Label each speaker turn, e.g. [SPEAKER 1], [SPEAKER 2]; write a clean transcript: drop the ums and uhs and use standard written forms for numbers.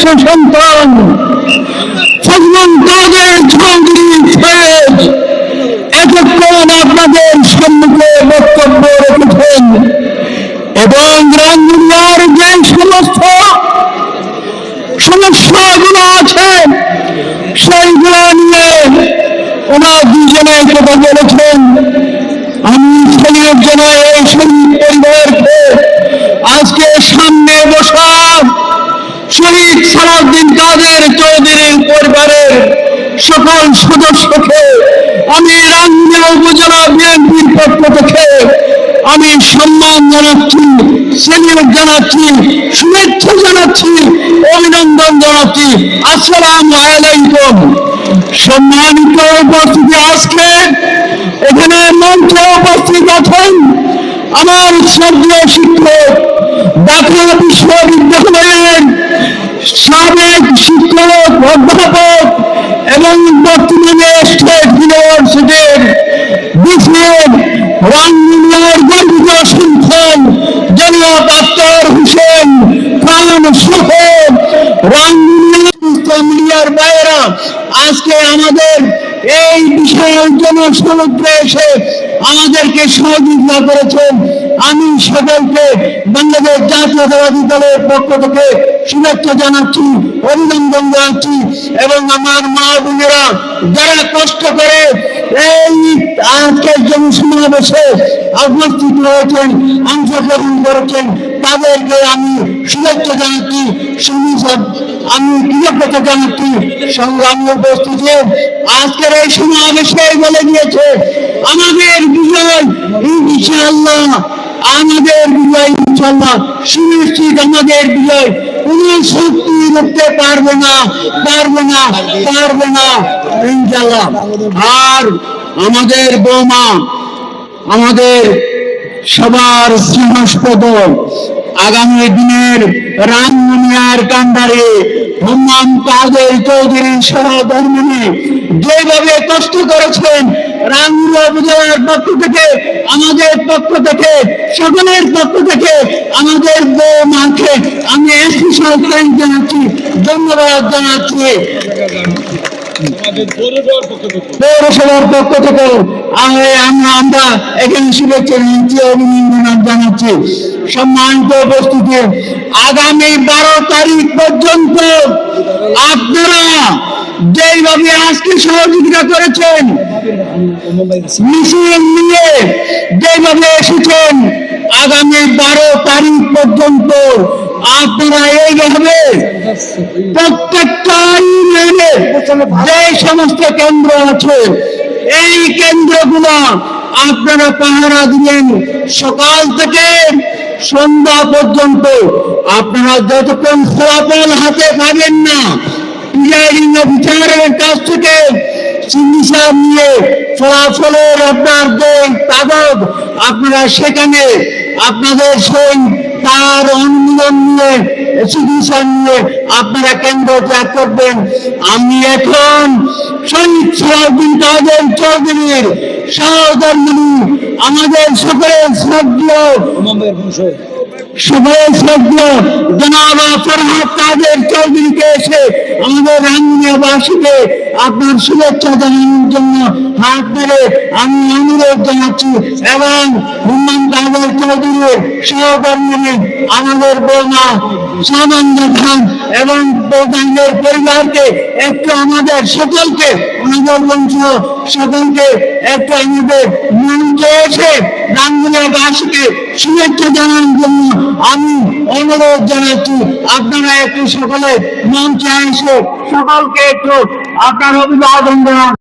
[SPEAKER 1] সন্তান ফজলুল কাদের চৌধুরী ফয়েজ এতক্ষণ আপনাদের সম্মুখে বক্তব্য রেখেছেন এবং রাঙ্গুনিয়ার যে সমস্ত সমস্যাগুলো আছে সেইগুলো নিয়ে ওনারা দুজনে কথা বলেছেন। আমি শহীদ জানাই এই শহীদ পরিবারকে আজকে সামনে বসা শহীদ সালাউদ্দিন কাদের চৌধুরীর পরিবারের সকল সদস্যকে আমি রাঙ্গুনিয়া উপজেলা বিএনপির পক্ষ থেকে আমি সম্মান জানাচ্ছি, সেলিউট জানাচ্ছি, শুভেচ্ছা জানাচ্ছি, অভিনন্দন জানাচ্ছি। আসসালামু আলাইকুম। সম্মানিত উপস্থিতি, আজকে এখানে মঞ্চে উপস্থিত আছেন আমার শ্রদ্ধেয় শিক্ষক, ঢাকা বিশ্ববিদ্যালয়ের সাবেক শিক্ষক, অধ্যাপক এবং বর্তমানে স্টেট ইউনিভার্সিটির বিসিএড রাঙ্গুনিয়ার গর্বিত সন্তান জনাব আখতার হোসেন খান সহ রাঙ্গুনিয়ার বাইরা আজকে আমাদের এই বিশাল জনসমুদ্রে এসে আমাদেরকে সহযোগিতা করেছেন। আমি সকলকে বাংলাদেশ জাতীয়তাবাদী দলের পক্ষ থেকে শুভেচ্ছা জানাচ্ছি, অভিনন্দন জানাচ্ছি এবং আমার মা বোনেরা যারা কষ্ট করে এই আজকের জনসমাবেশে উপস্থিত হয়েছেন, অংশগ্রহণ করেছেন, তাদেরকে আমি শুভেচ্ছা জানাচ্ছি, আমি কৃতজ্ঞতা জানাচ্ছি। সংগ্রামী উপস্থিতি, আজকের এই সমাবেশে বলে দিয়েছে আমাদের বিজয় ইনশাআল্লাহ, আমাদের বিজয় ইনশাআল্লাহ সুনিশ্চিত, আমাদের বিজয় কোন শক্তি রুখতে পারবে না, পারবে না, পারবে না ইনশাআল্লাহ। আর আমাদের বৌমা, আমাদের সবার স্নেহাস্পদ আগামী দিনের রাঙ্গুনিয়ার কান্ডারে হুম্মাম কাদের চৌধুরী সহধর্মিণী যেভাবে কষ্ট করেছেন, রাঙ্গুনিয়া উপজেলার পক্ষ থেকে, আমাদের পক্ষ থেকে, সকলের পক্ষ থেকে আমাদের বৌমাকে আমি স্পেশাল থ্যাঙ্ক জানাচ্ছি, ধন্যবাদ জানাচ্ছি। পৌরসভার পক্ষ থেকে আমরা এখানে শুভেচ্ছা জানাচ্ছি, অভিনন্দন জানাচ্ছি। সম্মানিত উপস্থিতি, আগামী 12 তারিখ পর্যন্ত আপনারা যেইভাবে আজকে সহযোগিতা করেছেন, মিছিল নিয়ে যেভাবে এসেছেন, আগামী 12 তারিখ পর্যন্ত আপনারা এইভাবে প্রত্যেকটা ইউনিয়নে যে সমস্ত কেন্দ্র আছে এই কেন্দ্রগুলো আপনারা পাহারা দিবেন। সকাল থেকে সন্ধ্যা পর্যন্ত আপনারা যতক্ষণ ফলাফল হাতে পাবেন না, প্রিজাইডিং অফিসারের কাছ থেকে চিকিৎসা নিয়ে ফলাফলের আপনার যে কাগজ আপনারা সেখানে আপনাদের সেই তার অনুমোদন নিয়ে চিকিৎসা নিয়ে আপনারা কেন্দ্র ত্যাগ করবেন। আমি এখন শহীদ সালাউদ্দিন কাদের চৌধুরীর সহধর্মিণী আমাদের সকলের শ্রদ্ধেয় জনাব ফরহাদ কাদের চৌধুরীকে এসে আমাদের রাঙ্গুনিয়াবাসীকে আপনার শুভেচ্ছা জানানোর জন্য হাত ধরে আমি অনুরোধ জানাচ্ছি এবং হুম্মাম কাদের চৌধুরীর সহকর্মী আমাদের বৌমা সামান্না খান এবং বৌমাদের পরিবারকে একটু আমাদের সকলকে, আমাদের বংশ সকলকে একটু আমাদের মঞ্চে এসে রাঙ্গুনিয়াবাসীকে শুভেচ্ছা জানানোর জন্য আমি অনুরোধ জানাচ্ছি। আপনারা একটু সকলে মঞ্চে এসে সকলকে একটু আপনার অভিবাদন জানান।